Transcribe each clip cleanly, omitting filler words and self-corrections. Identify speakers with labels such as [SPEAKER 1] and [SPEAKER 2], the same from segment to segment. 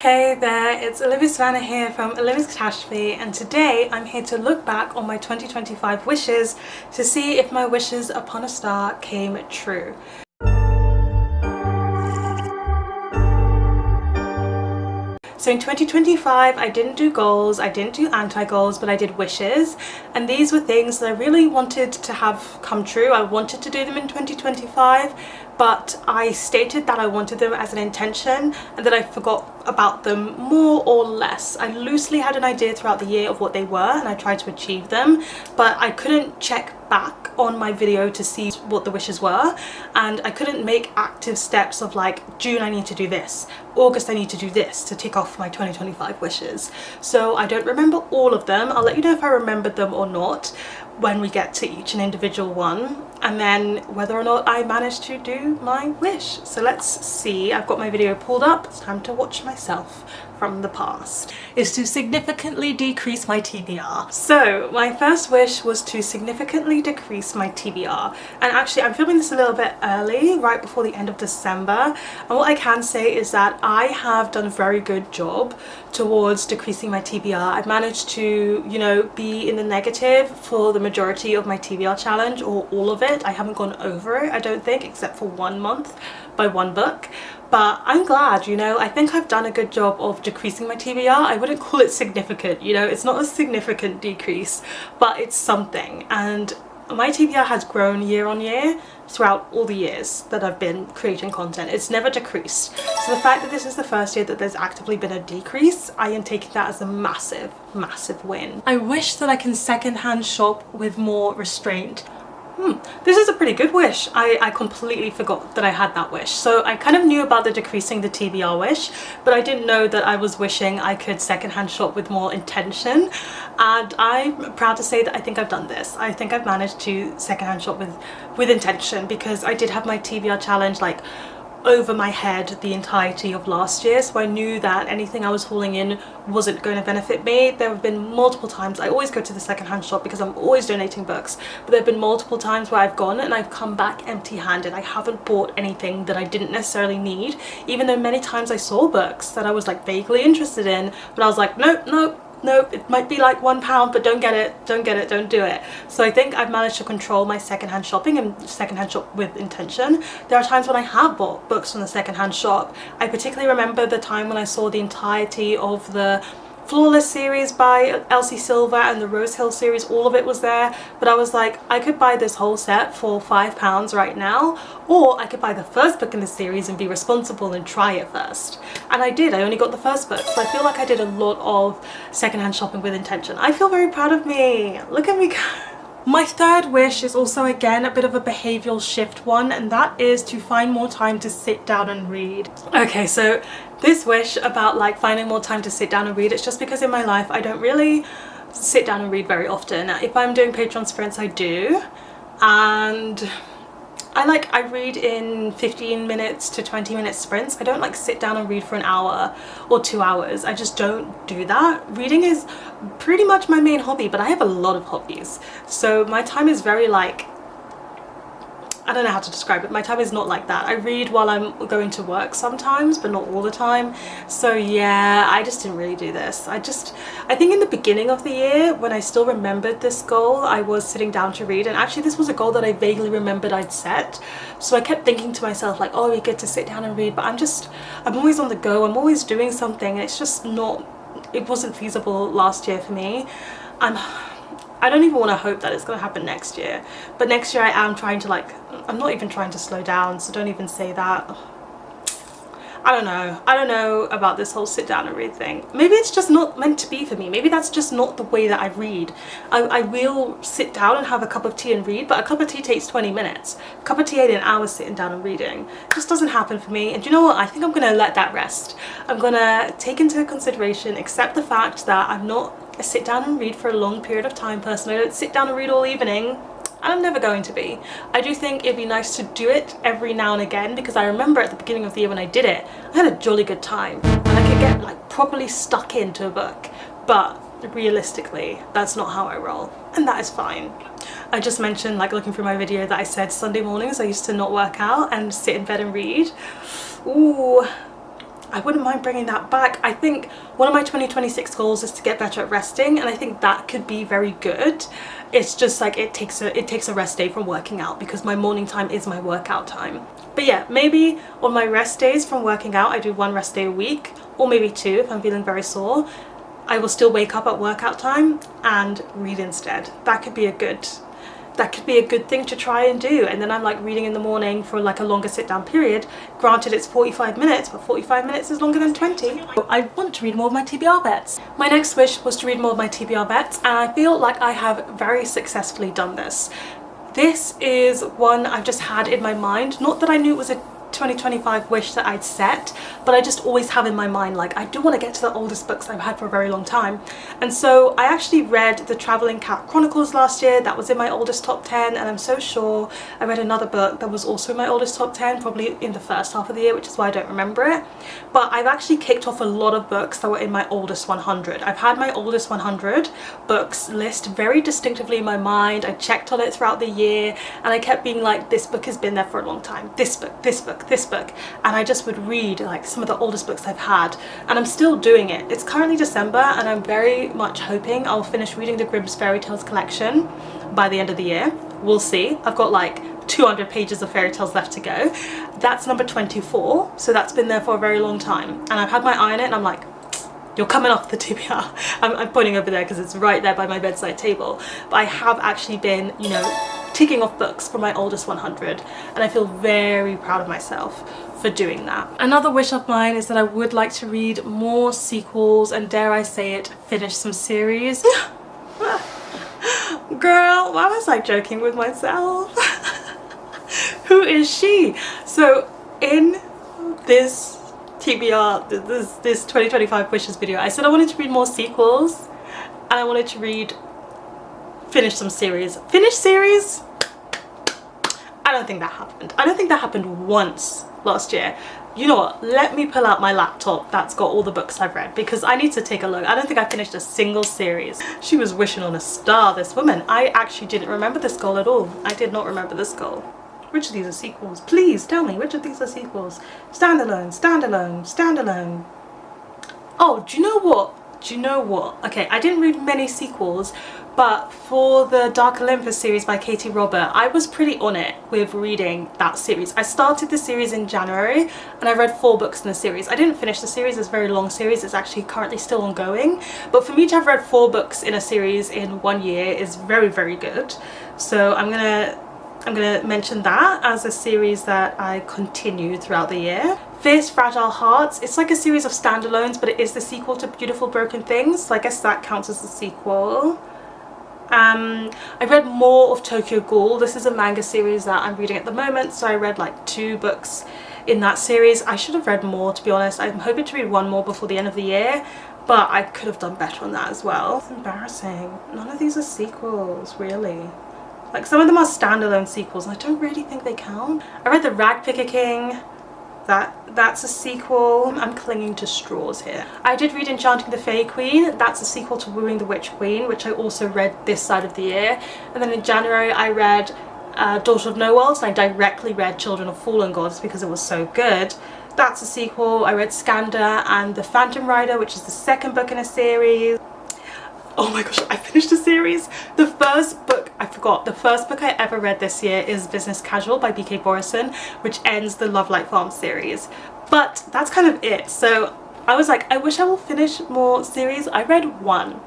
[SPEAKER 1] Hey there, it's Olivia-Savannah here from Olivia's Catastrophe, and today I'm here to look back on my 2025 wishes to see if my wishes upon a star came true. So in 2025, I didn't do goals, I didn't do anti-goals, but I did wishes. And these were things that I really wanted to have come true. I wanted to do them in 2025, but I stated that I wanted them as an intention and that I forgot about them more or less. I loosely had an idea throughout the year of what they were and I tried to achieve them, but I couldn't check back on my video to see what the wishes were, and I couldn't make active steps of like, June I need to do this, August I need to do this to tick off my 2025 wishes. So I don't remember all of them. I'll let you know if I remembered them or not when we get to each and individual one, and then whether or not I managed to do my wish. So let's see. I've got my video pulled up. It's time to watch myself from the past. Is to significantly decrease my TBR. So my first wish was to significantly decrease my TBR, and actually I'm filming this a little bit early, right before the end of December, and what I can say is that I have done a very good job towards decreasing my TBR. I've managed to, you know, be in the negative for the majority of my TBR challenge, or all of it. I haven't gone over it, I don't think, except for 1 month by one book. But I'm glad, you know, I think I've done a good job of decreasing my TBR. I wouldn't call it significant, you know, it's not a significant decrease, but it's something. And my TBR has grown year on year throughout all the years that I've been creating content. It's never decreased. So the fact that this is the first year that there's actively been a decrease, I am taking that as a massive, massive win. I wish that I can secondhand shop with more restraint. This is a pretty good wish. I completely forgot that I had that wish. So I kind of knew about the decreasing the TBR wish, but I didn't know that I was wishing I could secondhand shop with more intention. And I'm proud to say that I think I've done this. I think I've managed to secondhand shop with intention, because I did have my TBR challenge like over my head the entirety of last year, so I knew that anything I was hauling in wasn't going to benefit me. There have been multiple times, I always go to the secondhand shop because I'm always donating books, but there have been multiple times where I've gone and I've come back empty-handed. I haven't bought anything that I didn't necessarily need, even though many times I saw books that I was like vaguely interested in, but I was like, nope, it might be like £1, but don't get it, don't do it. So I think I've managed to control my secondhand shopping and secondhand shop with intention. There are times when I have bought books from the secondhand shop. I particularly remember the time when I saw the entirety of the Flawless series by Elsie Silver and the Rose Hill series, all of it was there, but I was like, I could buy this whole set for £5 right now, or I could buy the first book in the series and be responsible and try it first. And I did. I only got the first book, so I feel like I did a lot of secondhand shopping with intention. I feel very proud of me. Look at me go. My third wish is also, again, a bit of a behavioural shift one, and that is to find more time to sit down and read. Okay, so this wish about like finding more time to sit down and read, it's just because in my life I don't really sit down and read very often. If I'm doing Patreon sprints, I do, and I read in 15 minutes to 20 minute sprints. I don't like sit down and read for an hour or 2 hours. I just don't do that. Reading is pretty much my main hobby, but I have a lot of hobbies. So my time is very like, I don't know how to describe it. My time is not like that. I read while I'm going to work sometimes, but not all the time. So yeah, I just didn't really do this. I think in the beginning of the year, when I still remembered this goal, I was sitting down to read, and actually this was a goal that I vaguely remembered I'd set. So I kept thinking to myself like, oh, we get to sit down and read, but I'm always on the go. I'm always doing something, and it's just not, it wasn't feasible last year for me. I don't even want to hope that it's going to happen next year, but next year I am trying to I'm not even trying to slow down, so don't even say that. I don't know about this whole sit down and read thing. Maybe it's just not meant to be for me. Maybe that's just not the way that I read. I will sit down and have a cup of tea and read, but a cup of tea takes 20 minutes. A cup of tea ain't an hour sitting down and reading. It just doesn't happen for me. And do you know what? I think I'm going to let that rest. I'm going to take into consideration, accept the fact that I'm not a sit down and read for a long period of time person. I don't sit down and read all evening, and I'm never going to be. I do think it'd be nice to do it every now and again, because I remember at the beginning of the year when I did it, I had a jolly good time and I could get like properly stuck into a book, but realistically that's not how I roll, and that is fine. I just mentioned, like looking through my video, that I said Sunday mornings I used to not work out and sit in bed and read. Ooh, I wouldn't mind bringing that back. I think one of my 2026 goals is to get better at resting, and I think that could be very good. It's just like it takes a rest day from working out, because my morning time is my workout time. But yeah, maybe on my rest days from working out, I do 1 rest day a week, or maybe 2 if I'm feeling very sore. I will still wake up at workout time and read instead. That could be a good thing to try and do. And then I'm like reading in the morning for like a longer sit down period. Granted, it's 45 minutes, but 45 minutes is longer than 20. I want to read more of my TBR bets. My next wish was to read more of my TBR bets, and I feel like I have very successfully done this. This is one I've just had in my mind. Not that I knew it was a 2025 wish that I'd set, but I just always have in my mind, like, I do want to get to the oldest books I've had for a very long time. And so I actually read the Traveling Cat Chronicles last year. That was in my oldest top 10, and I'm so sure I read another book that was also in my oldest top 10, probably in the first half of the year, which is why I don't remember it. But I've actually kicked off a lot of books that were in my oldest 100. I've had my oldest 100 books list very distinctively in my mind. I checked on it throughout the year, and I kept being like, this book has been there for a long time, this book, this book, this book. And I just would read like some of the oldest books I've had, and I'm still doing it. It's currently December, and I'm very much hoping I'll finish reading the Grimm's Fairy Tales collection by the end of the year. We'll see. I've got like 200 pages of fairy tales left to go. That's number 24, so that's been there for a very long time, and I've had my eye on it, and I'm like, you're coming off the TBR. I'm pointing over there because it's right there by my bedside table. But I have actually been, you know, ticking off books for my oldest 100, and I feel very proud of myself for doing that. Another wish of mine is that I would like to read more sequels, and dare I say it, finish some series. Girl, why was I joking with myself? Who is she? So in this TBR, this 2025 wishes video, I said I wanted to read more sequels, and I wanted to finish some series. Finish series? I don't think that happened. I don't think that happened once last year. You know what? Let me pull out my laptop that's got all the books I've read, because I need to take a look. I don't think I finished a single series. She was wishing on a star, this woman. I actually didn't remember this goal at all. I did not remember this goal. Which of these are sequels? Please tell me which of these are sequels. Standalone, standalone, standalone. Oh, do you know what? Do you know what? Okay, I didn't read many sequels, but for the Dark Olympus series by Katie Robert, I was pretty on it with reading that series. I started the series in January, and I read 4 books in the series. I didn't finish the series. It's a very long series. It's actually currently still ongoing. But for me to have read 4 books in a series in 1 year is very, very good. So I'm gonna mention that as a series that I continue throughout the year. Fierce Fragile Hearts, it's like a series of standalones, but it is the sequel to Beautiful Broken Things, so I guess that counts as the sequel. I read more of Tokyo Ghoul. This is a manga series that I'm reading at the moment, so I read like 2 books in that series. I should have read more, to be honest. I'm hoping to read 1 more before the end of the year, but I could have done better on that as well. It's embarrassing. None of these are sequels, really. Like, some of them are standalone sequels, and I don't really think they count. I read The Rag Picker King. That's a sequel. I'm clinging to straws here. I did read Enchanting the Fairy Queen. That's a sequel to Wooing the Witch Queen, which I also read this side of the year. And then in January I read Daughter of No Worlds, and I directly read Children of Fallen Gods because it was so good. That's a sequel. I read Skanda and The Phantom Rider, which is the 2nd book in a series. Oh my gosh, I finished a series. The first book, I forgot, the first book I ever read this year is Business Casual by B.K. Borison, which ends the Love Light Farm series. But that's kind of it. So I was like, I wish I will finish more series. I read 1.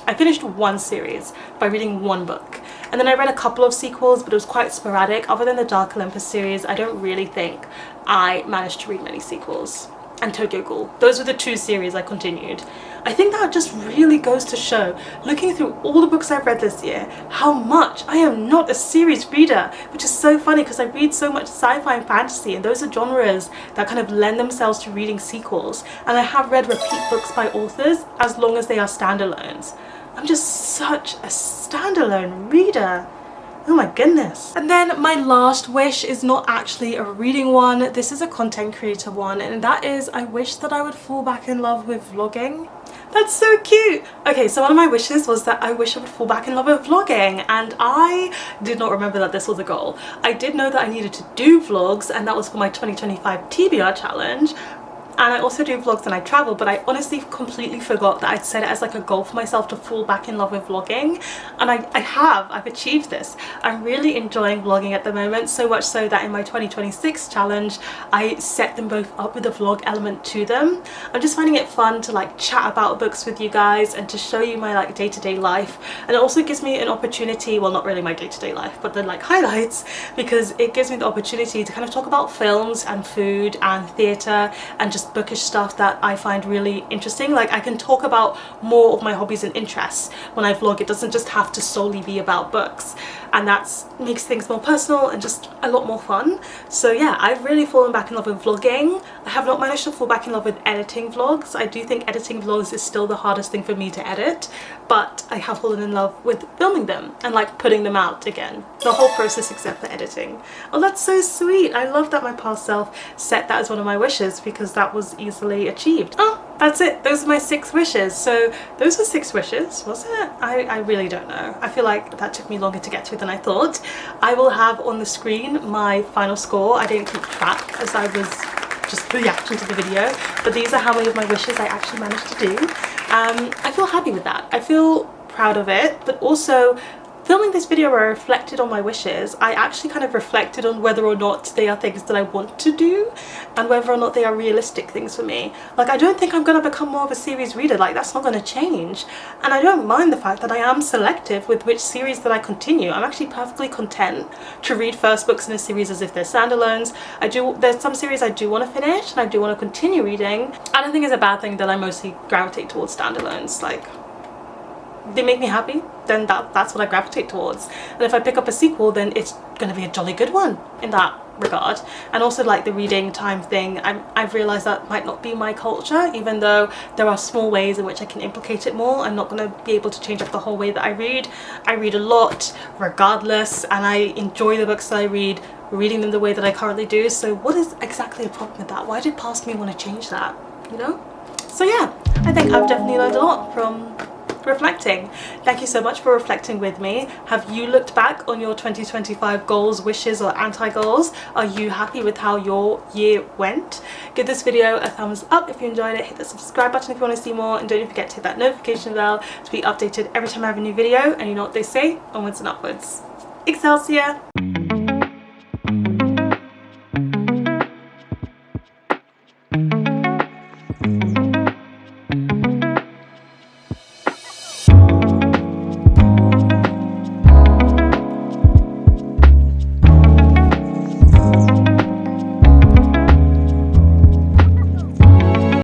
[SPEAKER 1] I finished 1 series by reading 1 book. And then I read a couple of sequels, but it was quite sporadic. Other than the Dark Olympus series, I don't really think I managed to read many sequels. And Tokyo Ghoul. Those were the 2 series I continued. I think that just really goes to show, looking through all the books I've read this year, how much I am not a series reader, which is so funny because I read so much sci-fi and fantasy, and those are genres that kind of lend themselves to reading sequels. And I have read repeat books by authors as long as they are standalones. I'm just such a standalone reader. Oh my goodness. And then my last wish is not actually a reading one. This is a content creator one, and that is, I wish that I would fall back in love with vlogging. That's so cute. Okay, so one of my wishes was that I wish I would fall back in love with vlogging, and I did not remember that this was a goal. I did know that I needed to do vlogs, and that was for my 2025 TBR challenge. and I also do vlogs when I travel, but I honestly completely forgot that I'd set it as like a goal for myself to fall back in love with vlogging, and I've achieved this. I'm really enjoying vlogging at the moment, so much so that in my 2026 challenge I set them both up with a vlog element to them. I'm just finding it fun to like chat about books with you guys and to show you my like day-to-day life, and it also gives me an opportunity, well, not really my day-to-day life, but the like highlights, because it gives me the opportunity to kind of talk about films and food and theatre and just bookish stuff that I find really interesting. Like, I can talk about more of my hobbies and interests when I vlog. It doesn't just have to solely be about books, and that makes things more personal and just a lot more fun. So yeah, I've really fallen back in love with vlogging. I have not managed to fall back in love with editing vlogs. I do think editing vlogs is still the hardest thing for me to edit, but I have fallen in love with filming them and like putting them out again. The whole process except for editing. Oh, that's so sweet. I love that my past self set that as one of my wishes, because that was easily achieved. Oh, that's it. Those are my 6 wishes. So those were 6 wishes, was it? I really don't know. I feel like that took me longer to get to than I thought. I will have on the screen my final score. I didn't keep track as I was just reacting to the video, but these are how many of my wishes I actually managed to do. I feel happy with that. I feel proud of it, but also filming this video where I reflected on my wishes, I actually kind of reflected on whether or not they are things that I want to do and whether or not they are realistic things for me. Like, I don't think I'm going to become more of a series reader. Like, that's not going to change, and I don't mind the fact that I am selective with which series that I continue. I'm actually perfectly content to read first books in a series as if they're standalones. There's some series I do want to finish and I do want to continue reading. I don't think it's a bad thing that I mostly gravitate towards standalones. Like, they make me happy, then that's what I gravitate towards. And if I pick up a sequel, then it's going to be a jolly good one in that regard. And also, like, the reading time thing, I've realised that might not be my culture, even though there are small ways in which I can implicate it more. I'm not going to be able to change up the whole way that I read. I read a lot regardless, and I enjoy the books that I read, reading them the way that I currently do. So what is exactly the problem with that? Why did past me want to change that, you know? So yeah, I think I've definitely learned a lot from reflecting. Thank you so much for reflecting with me. Have you looked back on your 2025 goals, wishes, or anti-goals? Are you happy with how your year went? Give this video a thumbs up if you enjoyed it. Hit the subscribe button if you want to see more, and don't forget to hit that notification bell to be updated every time I have a new video. And you know what they say, onwards and upwards. Excelsior!